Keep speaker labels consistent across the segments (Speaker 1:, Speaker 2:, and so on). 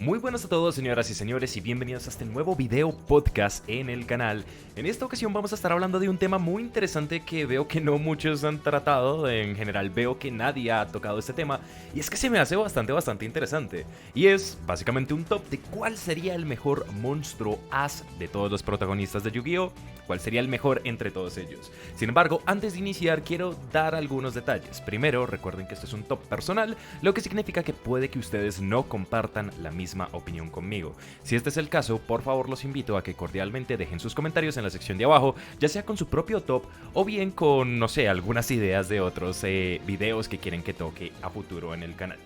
Speaker 1: Muy buenas a todos, señoras y señores, y bienvenidos a este nuevo video podcast en el canal. En esta ocasión vamos a estar hablando de un tema muy interesante que veo que no muchos han tratado. En general veo que nadie ha tocado este tema, y es que se me hace bastante interesante. Y es básicamente un top de cuál sería el mejor monstruo as de todos los protagonistas de Yu-Gi-Oh! Cuál sería el mejor entre todos ellos. Sin embargo, antes de iniciar quiero dar algunos detalles. Primero, recuerden que esto es un top personal, lo que significa que puede que ustedes no compartan la misma opinión conmigo. Si este es el caso, por favor los invito a que cordialmente dejen sus comentarios en la sección de abajo, ya sea con su propio top o bien con, no sé, algunas ideas de otros videos que quieren que toque a futuro en el canal.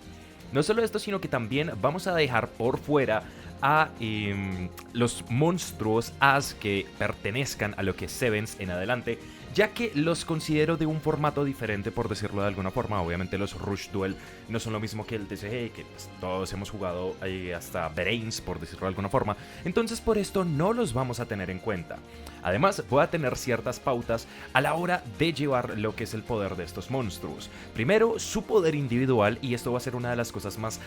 Speaker 1: No solo esto, sino que también vamos a dejar por fuera a los monstruos as que pertenezcan a lo que es Sevens en adelante, ya que los considero de un formato diferente, por decirlo de alguna forma. Obviamente los Rush Duel no son lo mismo que el TCG, que pues, todos hemos jugado hasta Brains, por decirlo de alguna forma. Entonces por esto no los vamos a tener en cuenta. Además voy a tener ciertas pautas a la hora de llevar lo que es el poder de estos monstruos. Primero, su poder individual, y esto va a ser una de las cosas más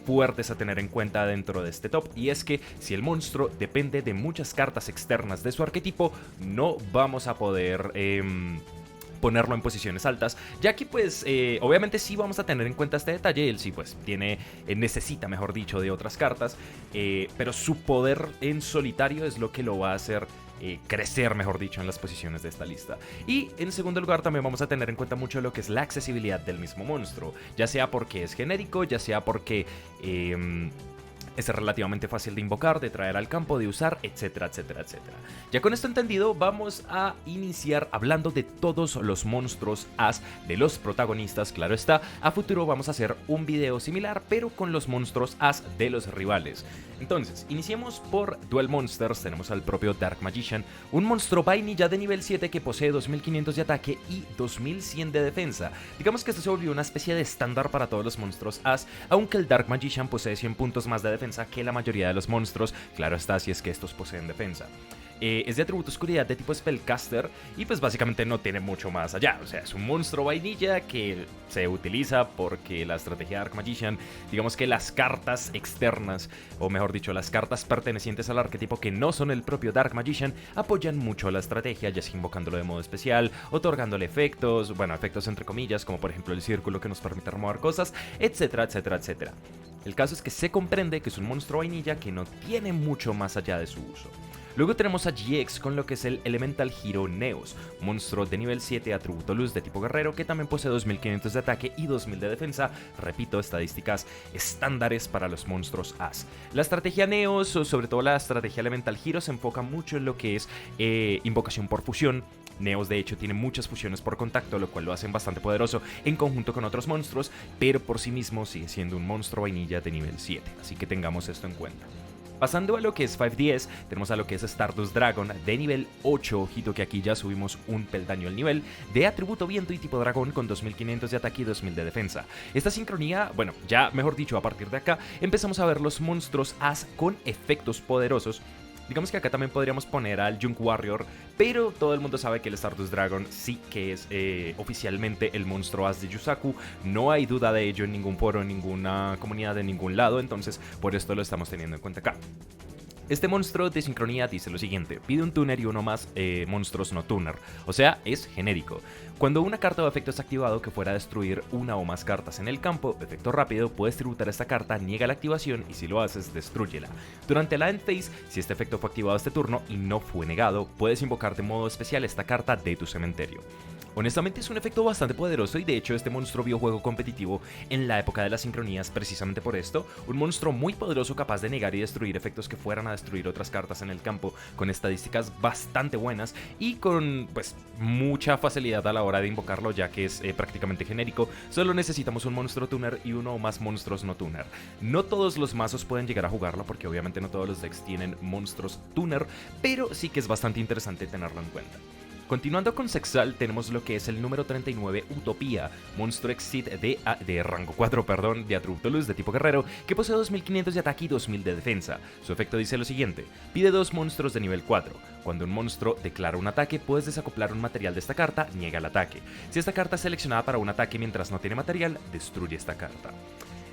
Speaker 1: fuertes a tener en cuenta dentro de este top, y es que si el monstruo depende de muchas cartas externas de su arquetipo, no vamos a poder ponerlo en posiciones altas, ya que pues obviamente sí vamos a tener en cuenta este detalle. Él sí pues necesita, mejor dicho, de otras cartas, pero su poder en solitario es lo que lo va a hacer crecer, mejor dicho, en las posiciones de esta lista. Y en segundo lugar también vamos a tener en cuenta mucho lo que es la accesibilidad del mismo monstruo, ya sea porque es genérico, ya sea porque es relativamente fácil de invocar, de traer al campo, de usar, etcétera. Ya con esto entendido, vamos a iniciar hablando de todos los monstruos as de los protagonistas. Claro está, a futuro vamos a hacer un video similar, pero con los monstruos as de los rivales. Entonces, iniciemos por Duel Monsters. Tenemos al propio Dark Magician, un monstruo vainilla de nivel 7 que posee 2500 de ataque y 2100 de defensa. Digamos que esto se volvió una especie de estándar para todos los monstruos as, aunque el Dark Magician posee 100 puntos más de defensa que la mayoría de los monstruos. Claro está, si es que estos poseen defensa. Es de atributo oscuridad de tipo Spellcaster y pues básicamente no tiene mucho más allá. O sea, es un monstruo vainilla que se utiliza porque la estrategia de Dark Magician, digamos que las cartas externas, o mejor dicho, las cartas pertenecientes al arquetipo que no son el propio Dark Magician, apoyan mucho la estrategia, ya sea invocándolo de modo especial, otorgándole efectos, bueno, efectos entre comillas, como por ejemplo el círculo que nos permite remover cosas, etcétera. El caso es que se comprende que es un monstruo vainilla que no tiene mucho más allá de su uso. Luego tenemos a GX con lo que es el Elemental Hero Neos, monstruo de nivel 7 atributo luz de tipo guerrero que también posee 2500 de ataque y 2000 de defensa. Repito, estadísticas estándares para los monstruos as. La estrategia Neos, o sobre todo la estrategia Elemental Hero, se enfoca mucho en lo que es invocación por fusión. Neos de hecho tiene muchas fusiones por contacto, lo cual lo hacen bastante poderoso en conjunto con otros monstruos, pero por sí mismo sigue siendo un monstruo vainilla de nivel 7, así que tengamos esto en cuenta. Pasando a lo que es 5DS, tenemos a lo que es Stardust Dragon de nivel 8, ojito que aquí ya subimos un peldaño al nivel, de atributo viento y tipo dragón con 2500 de ataque y 2000 de defensa. Esta sincronía, bueno, ya mejor dicho, a partir de acá empezamos a ver los monstruos as con efectos poderosos. Digamos que acá también podríamos poner al Junk Warrior, pero todo el mundo sabe que el Stardust Dragon sí que es oficialmente el monstruo as de Yusaku. No hay duda de ello en ningún foro, en ninguna comunidad, de ningún lado, entonces por esto lo estamos teniendo en cuenta acá. Este monstruo de sincronía dice lo siguiente: pide un tuner y uno más monstruos no tuner, o sea, es genérico. Cuando una carta o efecto es activado que fuera a destruir una o más cartas en el campo, efecto rápido, puedes tributar esta carta, niega la activación y si lo haces, destrúyela. Durante la end phase, si este efecto fue activado este turno y no fue negado, puedes invocar de modo especial esta carta de tu cementerio. Honestamente es un efecto bastante poderoso y de hecho este monstruo vio juego competitivo en la época de las sincronías precisamente por esto. Un monstruo muy poderoso capaz de negar y destruir efectos que fueran a destruir otras cartas en el campo, con estadísticas bastante buenas y con pues mucha facilidad a la hora de invocarlo, ya que es prácticamente genérico. Solo necesitamos un monstruo tuner y uno o más monstruos no tuner. No todos los mazos pueden llegar a jugarlo porque obviamente no todos los decks tienen monstruos tuner, pero sí que es bastante interesante tenerlo en cuenta. Continuando con Sexal, tenemos lo que es el número 39, Utopía, monstruo Exit de rango 4, de atributo luz de tipo guerrero, que posee 2500 de ataque y 2000 de defensa. Su efecto dice lo siguiente: pide 2 monstruos de nivel 4. Cuando un monstruo declara un ataque, puedes desacoplar un material de esta carta, niega el ataque. Si esta carta es seleccionada para un ataque mientras no tiene material, destruye esta carta.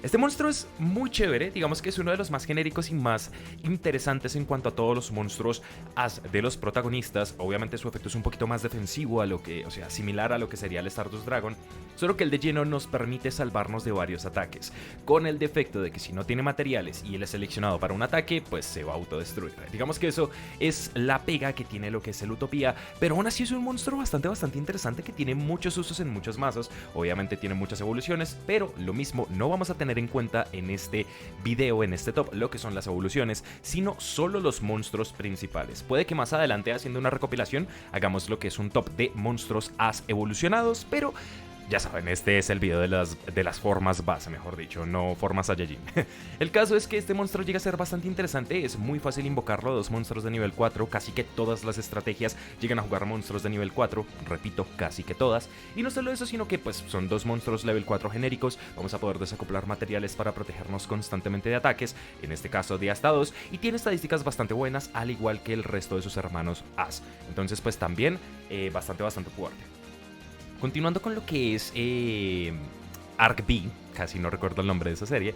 Speaker 1: Este monstruo es muy chévere, digamos que es uno de los más genéricos y más interesantes en cuanto a todos los monstruos as de los protagonistas. Obviamente su efecto es un poquito más defensivo a lo que, o sea, similar a lo que sería el Stardust Dragon, solo que el de lleno nos permite salvarnos de varios ataques, con el defecto de que si no tiene materiales y él es seleccionado para un ataque, pues se va a autodestruir. Digamos que eso es la pega que tiene lo que es el Utopía, pero aún así es un monstruo bastante interesante que tiene muchos usos en muchos mazos. Obviamente tiene muchas evoluciones, pero lo mismo no vamos a tener en cuenta en este video, en este top, lo que son las evoluciones, sino solo los monstruos principales. Puede que más adelante, haciendo una recopilación, hagamos lo que es un top de monstruos as evolucionados, pero ya saben, este es el video de las formas base, mejor dicho, no formas Saiyajin. El caso es que este monstruo llega a ser bastante interesante, es muy fácil invocarlo, 2 monstruos de nivel 4, casi que todas las estrategias llegan a jugar monstruos de nivel 4, repito, casi que todas. Y no solo eso, sino que pues son 2 monstruos level 4 genéricos, vamos a poder desacoplar materiales para protegernos constantemente de ataques, en este caso de hasta 2, y tiene estadísticas bastante buenas, al igual que el resto de sus hermanos As. Entonces pues también bastante fuerte. Continuando con lo que es Arc B, casi no recuerdo el nombre de esa serie,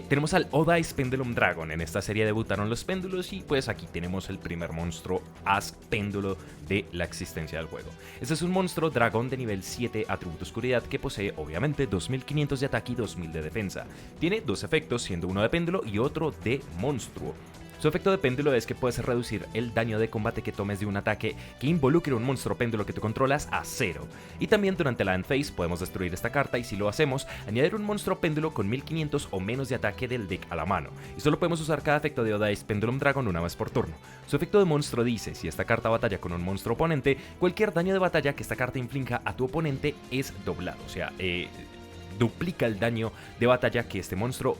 Speaker 1: tenemos al Odice Pendulum Dragon. En esta serie debutaron los péndulos y pues aquí tenemos el primer monstruo as péndulo de la existencia del juego. Este es un monstruo dragón de nivel 7, atributo oscuridad, que posee obviamente 2500 de ataque y 2000 de defensa. Tiene 2 efectos, siendo uno de péndulo y otro de monstruo. Su efecto de péndulo es que puedes reducir el daño de combate que tomes de un ataque que involucre un monstruo péndulo que tú controlas a 0. Y también durante la end phase podemos destruir esta carta y si lo hacemos, añadir un monstruo péndulo con 1500 o menos de ataque del deck a la mano. Y solo podemos usar cada efecto de Odice Pendulum Dragon una vez por turno. Su efecto de monstruo dice, si esta carta batalla con un monstruo oponente, cualquier daño de batalla que esta carta inflinja a tu oponente es doblado. O sea, duplica el daño de batalla que este monstruo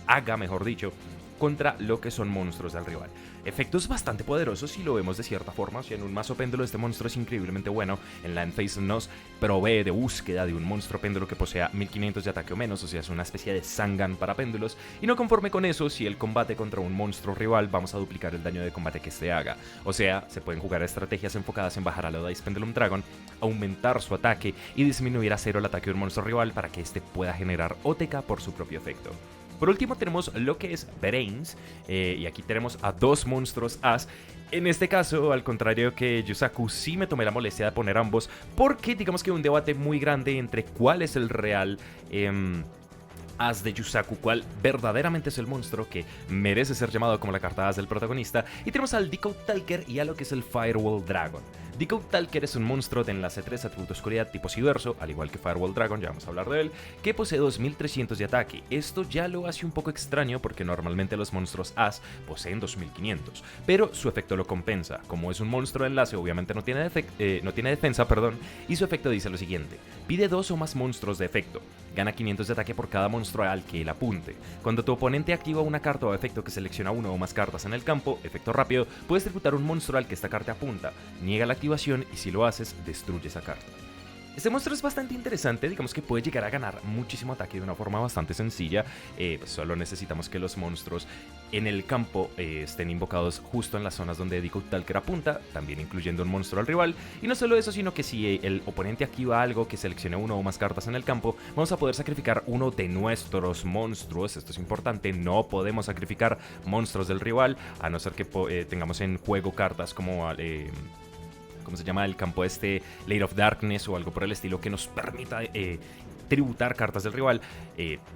Speaker 1: haga, mejor dicho, contra lo que son monstruos del rival. Efectos bastante poderosos si lo vemos de cierta forma. O sea, en un mazo péndulo este monstruo es increíblemente bueno. En la end phase nos provee de búsqueda de un monstruo péndulo que posea 1500 de ataque o menos. O sea, es una especie de Sangan para péndulos. Y no conforme con eso, si el combate contra un monstruo rival, vamos a duplicar el daño de combate que este haga. O sea, se pueden jugar estrategias enfocadas en bajar al Odice Pendulum Dragon, aumentar su ataque y disminuir a 0 el ataque de un monstruo rival para que este pueda generar OTK por su propio efecto. Por último tenemos lo que es Brains, y aquí tenemos a 2 monstruos as. En este caso, al contrario que Yusaku, sí me tomé la molestia de poner ambos, porque digamos que un debate muy grande entre cuál es el real as de Yusaku, cuál verdaderamente es el monstruo que merece ser llamado como la carta as del protagonista. Y tenemos al Decode Talker y a lo que es el Firewall Dragon. Decode Talker es un monstruo de enlace 3, atributo oscuridad tipo Siverso, al igual que Firewall Dragon, ya vamos a hablar de él, que posee 2300 de ataque. Esto ya lo hace un poco extraño porque normalmente los monstruos as poseen 2500, pero su efecto lo compensa. Como es un monstruo de enlace, obviamente no tiene defensa, y su efecto dice lo siguiente: pide 2 o más monstruos de efecto, gana 500 de ataque por cada monstruo al que él apunte. Cuando tu oponente activa una carta o efecto que selecciona 1 o más cartas en el campo, efecto rápido, puedes ejecutar un monstruo al que esta carta apunta, niega la activación y si lo haces, destruye esa carta. Este monstruo es bastante interesante, digamos que puede llegar a ganar muchísimo ataque de una forma bastante sencilla. Pues solo necesitamos que los monstruos en el campo estén invocados justo en las zonas donde Decode Talker apunta, también incluyendo un monstruo al rival. Y no solo eso, sino que si el oponente activa algo que seleccione 1 o más cartas en el campo, vamos a poder sacrificar uno de nuestros monstruos. Esto es importante, no podemos sacrificar monstruos del rival, a no ser que tengamos en juego cartas como ¿cómo se llama? El campo Late of Darkness o algo por el estilo que nos permita tributar cartas del rival.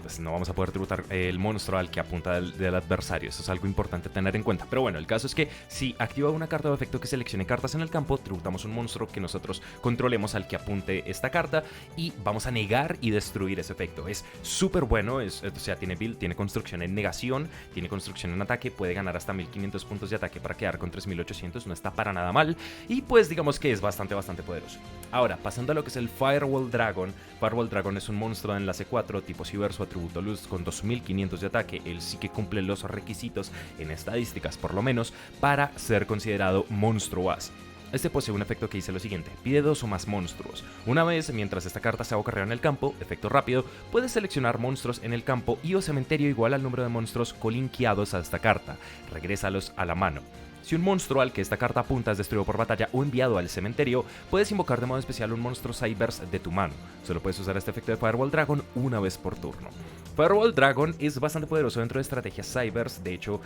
Speaker 1: Pues no vamos a poder tributar el monstruo al que apunta del adversario. Eso es algo importante tener en cuenta. Pero bueno, el caso es que si activa una carta de efecto que seleccione cartas en el campo, tributamos un monstruo que nosotros controlemos al que apunte esta carta y vamos a negar y destruir ese efecto. Es súper bueno, o sea, tiene build, tiene construcción en negación, tiene construcción en ataque, puede ganar hasta 1500 puntos de ataque para quedar con 3800, no está para nada mal y pues digamos que es bastante poderoso. Ahora, pasando a lo que es el Firewall Dragon. Firewall Dragon es un monstruo de enlace 4, tipo Siverso, atributo luz, con 2500 de ataque. Él sí que cumple los requisitos en estadísticas, por lo menos, para ser considerado monstruo as. Este posee un efecto que dice lo siguiente: pide 2 o más monstruos. Una vez, mientras esta carta se acarrea en el campo, efecto rápido, puedes seleccionar monstruos en el campo y o cementerio igual al número de monstruos colinkeados a esta carta. Regrésalos a la mano. Si un monstruo al que esta carta apunta es destruido por batalla o enviado al cementerio, puedes invocar de modo especial un monstruo Cyberse de tu mano. Solo puedes usar este efecto de Firewall Dragon una vez por turno. Firewall Dragon es bastante poderoso dentro de estrategias Cybers. De hecho,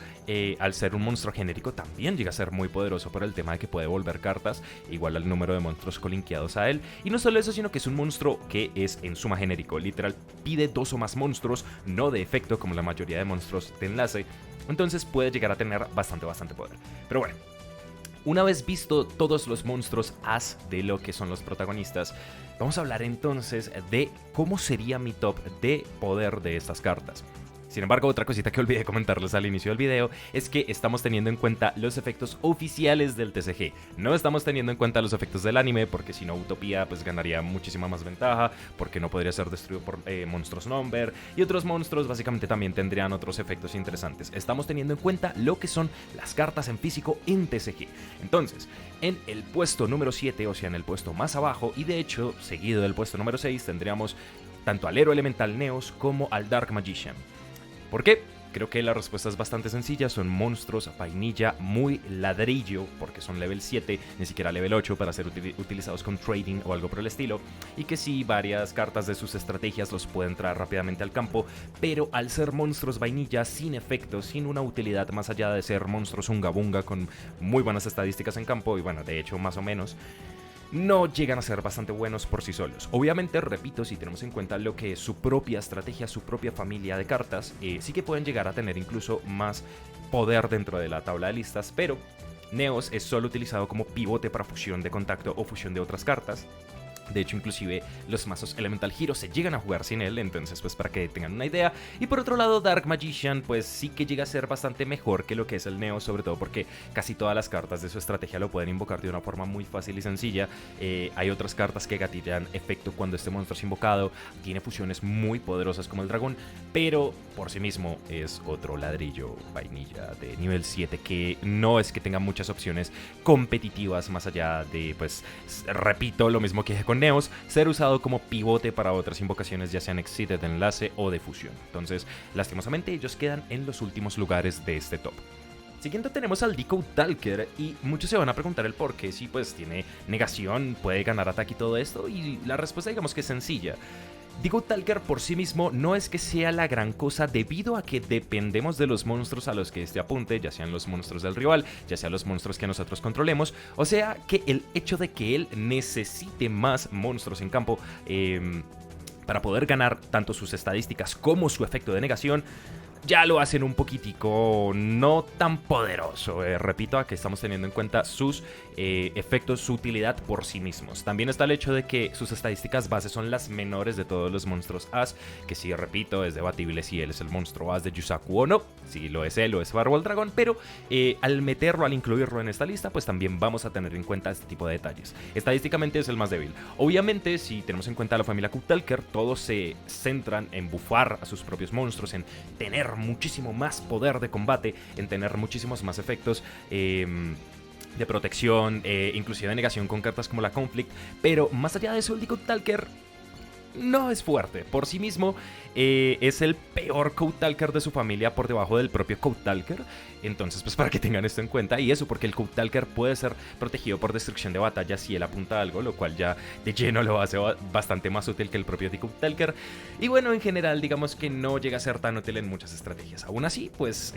Speaker 1: al ser un monstruo genérico también llega a ser muy poderoso por el tema de que puede volver cartas igual al número de monstruos colinkeados a él. Y no solo eso, sino que es un monstruo que es en suma genérico. Literal, pide 2 o más monstruos, no de efecto como la mayoría de monstruos de enlace. Entonces puede llegar a tener bastante poder. Pero bueno, una vez visto todos los monstruos as de lo que son los protagonistas, vamos a hablar entonces de cómo sería mi top de poder de estas cartas. Sin embargo, otra cosita que olvidé comentarles al inicio del video es que estamos teniendo en cuenta los efectos oficiales del TCG. No estamos teniendo en cuenta los efectos del anime, porque si no Utopía pues ganaría muchísima más ventaja, porque no podría ser destruido por monstruos number, y otros monstruos básicamente también tendrían otros efectos interesantes. Estamos teniendo en cuenta lo que son las cartas en físico en TCG. Entonces, en el puesto número 7, o sea en el puesto más abajo, y de hecho seguido del puesto número 6, tendríamos tanto al héroe elemental Neos como al Dark Magician. ¿Por qué? Creo que la respuesta es bastante sencilla. Son monstruos vainilla muy ladrillo, porque son level 7, ni siquiera level 8 para ser utilizados con trading o algo por el estilo, y que sí, varias cartas de sus estrategias los pueden traer rápidamente al campo, pero al ser monstruos vainilla sin efectos, sin una utilidad más allá de ser monstruos unga bunga con muy buenas estadísticas en campo, y bueno, de hecho más o menos, no llegan a ser bastante buenos por sí solos. Obviamente, repito, si tenemos en cuenta lo que es su propia estrategia, su propia familia de cartas, sí que pueden llegar a tener incluso más poder dentro de la tabla de listas, pero Neos es solo utilizado como pivote para fusión de contacto o fusión de otras cartas. De hecho, inclusive los mazos Elemental Hero se llegan a jugar sin él, entonces pues para que tengan una idea. Y por otro lado, Dark Magician pues sí que llega a ser bastante mejor que lo que es el Neo, sobre todo porque casi todas las cartas de su estrategia lo pueden invocar de una forma muy fácil y sencilla. Hay otras cartas que gatillan efecto cuando este monstruo es invocado, tiene fusiones muy poderosas como el dragón, pero por sí mismo es otro ladrillo vainilla de nivel 7 que no es que tenga muchas opciones competitivas más allá de, pues, repito, lo mismo que dije con Neos, ser usado como pivote para otras invocaciones, ya sean Exceeded de enlace o de fusión. Entonces, lastimosamente, ellos quedan en los últimos lugares de este top. Siguiente tenemos al Decode Talker, y muchos se van a preguntar el por qué, si pues tiene negación, puede ganar ataque y todo esto, y la respuesta digamos que es sencilla. Decode Talker por sí mismo no es que sea la gran cosa, debido a que dependemos de los monstruos a los que este apunte, ya sean los monstruos del rival, ya sean los monstruos que nosotros controlemos, o sea que el hecho de que él necesite más monstruos en campo para poder ganar tanto sus estadísticas como su efecto de negación, ya lo hacen un poquitico no tan poderoso. Repito, a que estamos teniendo en cuenta sus efectos, su utilidad por sí mismos. También está el hecho de que sus estadísticas base son las menores de todos los monstruos as, que sí, repito, es debatible si él es el monstruo as de Yusaku o no, si lo es él o es Firewall Dragon, pero al meterlo, al incluirlo en esta lista, pues también vamos a tener en cuenta este tipo de detalles. Estadísticamente es el más débil. Obviamente, si tenemos en cuenta a la familia Q-Talker, todos se centran en bufar a sus propios monstruos, en tener muchísimo más poder de combate, en tener muchísimos más efectos de protección, inclusive de negación con cartas como la Conflict, pero más allá de eso, el Decode Talker no es fuerte. Por sí mismo es el peor Code Talker de su familia, por debajo del propio Code Talker. Entonces, pues para que tengan esto en cuenta. Y eso porque el Code Talker puede ser protegido por destrucción de batalla si él apunta a algo, lo cual ya de lleno lo hace bastante más útil que el propio Decode Talker. Y bueno, en general, digamos que no llega a ser tan útil en muchas estrategias. Aún así, pues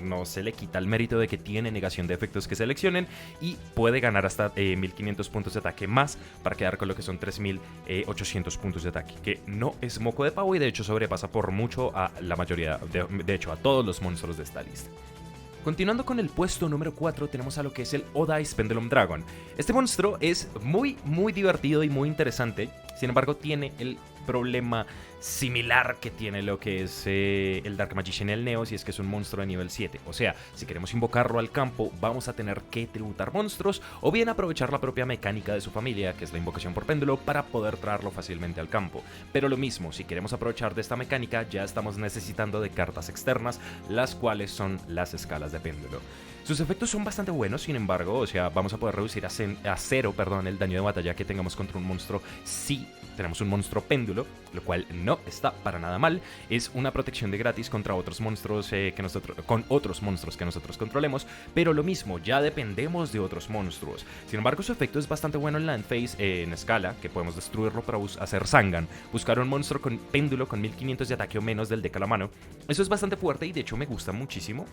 Speaker 1: no se le quita el mérito de que tiene negación de efectos que seleccionen, y puede ganar hasta 1500 puntos de ataque más para quedar con lo que son 3800 puntos de ataque, que no es moco de pavo, y de hecho sobrepasa por mucho a la mayoría, de hecho a todos los monstruos de esta lista. Continuando con el puesto número 4, tenemos a lo que es el Odice Pendulum Dragon. Este monstruo es muy divertido y muy interesante. Sin embargo, tiene el problema similar que tiene lo que es el Dark Magician y el Neos, y es que es un monstruo de nivel 7. O sea, si queremos invocarlo al campo, vamos a tener que tributar monstruos, o bien aprovechar la propia mecánica de su familia, que es la invocación por péndulo, para poder traerlo fácilmente al campo. Pero lo mismo, si queremos aprovechar de esta mecánica, ya estamos necesitando de cartas externas, las cuales son las escalas de péndulo. Sus efectos son bastante buenos, sin embargo, o sea, vamos a poder reducir a cero el daño de batalla que tengamos contra un monstruo si tenemos un monstruo péndulo. péndulo, lo cual no está para nada mal. Es una protección de gratis contra otros monstruos con otros monstruos que nosotros controlemos, pero lo mismo, ya dependemos de otros monstruos. Sin embargo, su efecto es bastante bueno en Land Phase, en escala, que podemos destruirlo para hacer Zangan. Buscar un monstruo con péndulo con 1500 de ataque o menos del deck a la mano. Eso es bastante fuerte y de hecho me gusta muchísimo.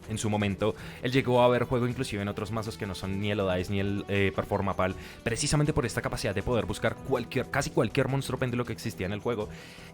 Speaker 1: En su momento, él llegó a ver juego inclusive en otros mazos que no son ni el Odice ni el Performapal, precisamente por esta capacidad de poder buscar casi cualquier monstruo péndulo que existía en el juego.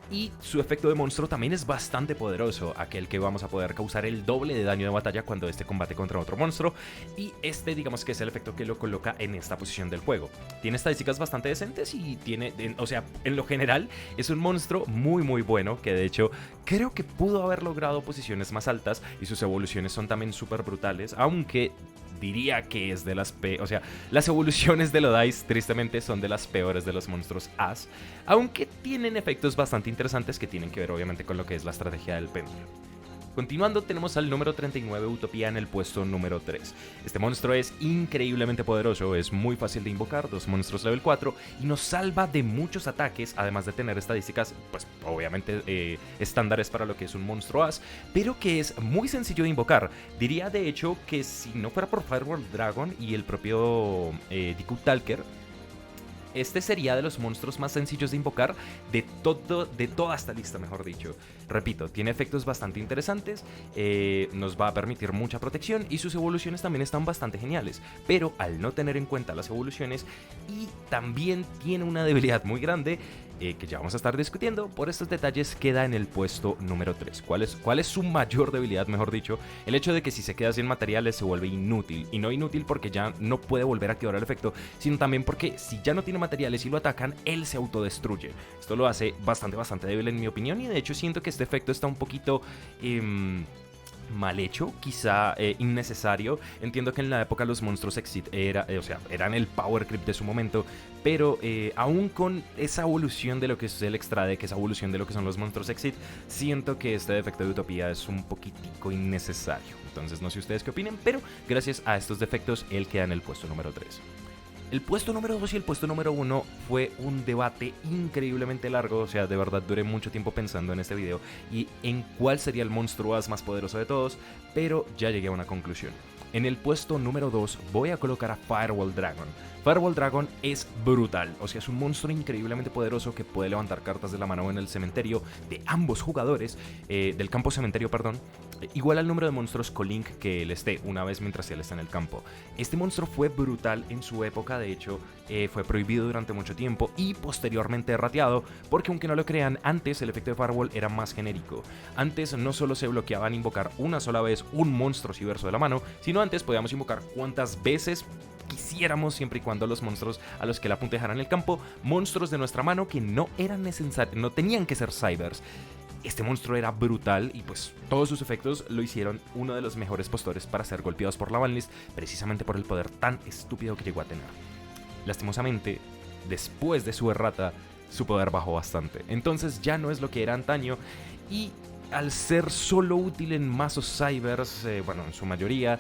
Speaker 1: Y su efecto de monstruo también es bastante poderoso, aquel que vamos a poder causar el doble de daño de batalla cuando este combate contra otro monstruo. Y este, digamos que es el efecto que lo coloca en esta posición del juego. Tiene estadísticas bastante decentes y tiene, o sea, en lo general es un monstruo muy bueno, que de hecho creo que pudo haber logrado posiciones más altas y sus evoluciones son también súper brutales, aunque diría que es de las o sea, las evoluciones de Odice tristemente son de las peores de los monstruos As, aunque tienen efectos bastante interesantes que tienen que ver obviamente con lo que es la estrategia del péndulo. Continuando, tenemos al número 39, Utopía, en el puesto número 3. Este monstruo es increíblemente poderoso, es muy fácil de invocar, 2 monstruos level 4, y nos salva de muchos ataques, además de tener estadísticas, pues obviamente estándares para lo que es un monstruo As, pero que es muy sencillo de invocar. Diría de hecho que si no fuera por Firewall Dragon y el propio Deku Talker, este sería de los monstruos más sencillos de invocar de toda esta lista, mejor dicho. Repito, tiene efectos bastante interesantes, nos va a permitir mucha protección y sus evoluciones también están bastante geniales. Pero al no tener en cuenta las evoluciones, y también tiene una debilidad muy grande, que ya vamos a estar discutiendo, por estos detalles queda en el puesto número 3. ¿Cuál es su mayor debilidad, mejor dicho? El hecho de que si se queda sin materiales se vuelve inútil. Y no inútil porque ya no puede volver a activar el efecto, sino también porque si ya no tiene materiales y lo atacan, él se autodestruye. Esto lo hace bastante débil en mi opinión, y de hecho siento que este efecto está un poquito mal hecho, quizá innecesario. Entiendo que en la época los monstruos Exit eran el power creep de su momento, pero aún con esa evolución de lo que es el extra deck, esa evolución de lo que son los monstruos Exit, siento que este defecto de Utopía es un poquitico innecesario. Entonces no sé ustedes qué opinen, pero gracias a estos defectos él queda en el puesto número 3. El puesto número 2 y el puesto número 1 fue un debate increíblemente largo, o sea, de verdad duré mucho tiempo pensando en este video y en cuál sería el monstruo As más poderoso de todos, pero ya llegué a una conclusión. En el puesto número 2 voy a colocar a Firewall Dragon. Firewall Dragon es brutal, o sea, es un monstruo increíblemente poderoso que puede levantar cartas de la mano en el cementerio de ambos jugadores, del campo cementerio, perdón, igual al número de monstruos Colink que él esté una vez mientras él está en el campo. Este monstruo fue brutal en su época, de hecho, fue prohibido durante mucho tiempo y posteriormente rateado, porque aunque no lo crean, antes el efecto de Firewall era más genérico. Antes no solo se bloqueaban invocar una sola vez un monstruo ciberso de la mano, sino antes podíamos invocar cuantas veces quisiéramos, siempre y cuando los monstruos a los que la apuntejaran el campo, monstruos de nuestra mano que no eran necesarios, no tenían que ser cybers. Este monstruo era brutal y pues todos sus efectos lo hicieron uno de los mejores postores para ser golpeados por la banlist, precisamente por el poder tan estúpido que llegó a tener. Lastimosamente, después de su errata, su poder bajó bastante, entonces ya no es lo que era antaño, y al ser solo útil en mazos cybers, bueno, en su mayoría,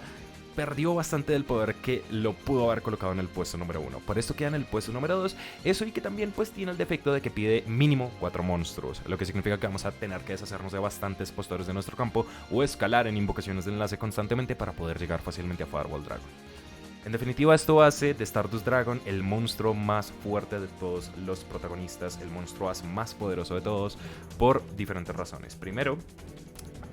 Speaker 1: perdió bastante del poder que lo pudo haber colocado en el puesto número 1. Por esto queda en el puesto número 2. Eso, y que también pues tiene el defecto de que pide mínimo 4 monstruos, lo que significa que vamos a tener que deshacernos de bastantes postores de nuestro campo o escalar en invocaciones de enlace constantemente para poder llegar fácilmente a Firewall Dragon. En definitiva, esto hace de Stardust Dragon el monstruo más fuerte de todos los protagonistas, el monstruo As más poderoso de todos, por diferentes razones. Primero,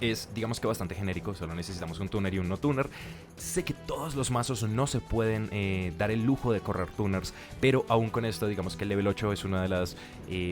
Speaker 1: es, digamos que bastante genérico, solo necesitamos un tuner y un no tuner. Sé que todos los mazos no se pueden dar el lujo de correr tuners, pero aún con esto, digamos que el level 8 es una de las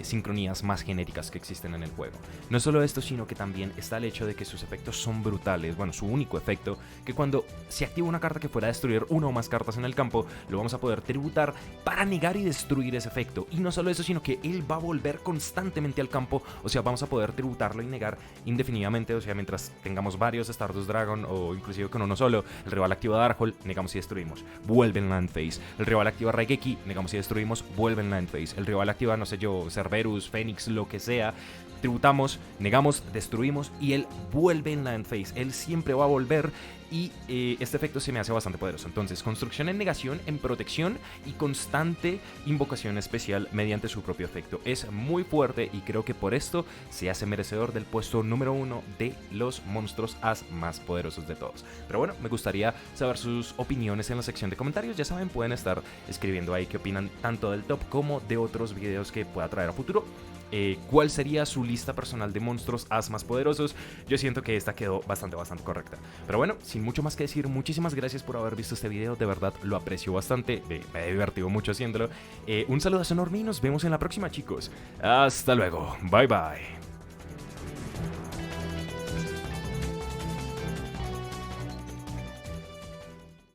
Speaker 1: sincronías más genéricas que existen en el juego. No solo esto, sino que también está el hecho de que sus efectos son brutales. Bueno, su único efecto, que cuando se activa una carta que fuera a destruir una o más cartas en el campo, lo vamos a poder tributar para negar y destruir ese efecto. Y no solo eso, sino que él va a volver constantemente al campo, o sea, vamos a poder tributarlo y negar indefinidamente, o sea, mientras tengamos varios Stardust Dragon o inclusive con uno solo. El rival activa Darkhold, negamos y destruimos, vuelve en Land Phase. El rival activa Raigeki, negamos y destruimos, vuelve en Land Phase. El rival activa, no sé yo, Cerberus, Fénix, lo que sea, tributamos, negamos, destruimos y él vuelve en la end phase. Él siempre va a volver y este efecto se me hace bastante poderoso. Entonces, construcción en negación, en protección y constante invocación especial mediante su propio efecto. Es muy fuerte y creo que por esto se hace merecedor del puesto número 1 de los monstruos as más poderosos de todos. Pero bueno, me gustaría saber sus opiniones en la sección de comentarios. Ya saben, pueden estar escribiendo ahí qué opinan tanto del top como de otros videos que pueda traer a futuro. ¿Cuál sería su lista personal de monstruos as más poderosos? Yo siento que esta quedó bastante correcta. Pero bueno, sin mucho más que decir, muchísimas gracias por haber visto este video. De verdad lo aprecio bastante, me he divertido mucho haciéndolo. Un saludazo enorme y nos vemos en la próxima, chicos. Hasta luego, bye bye.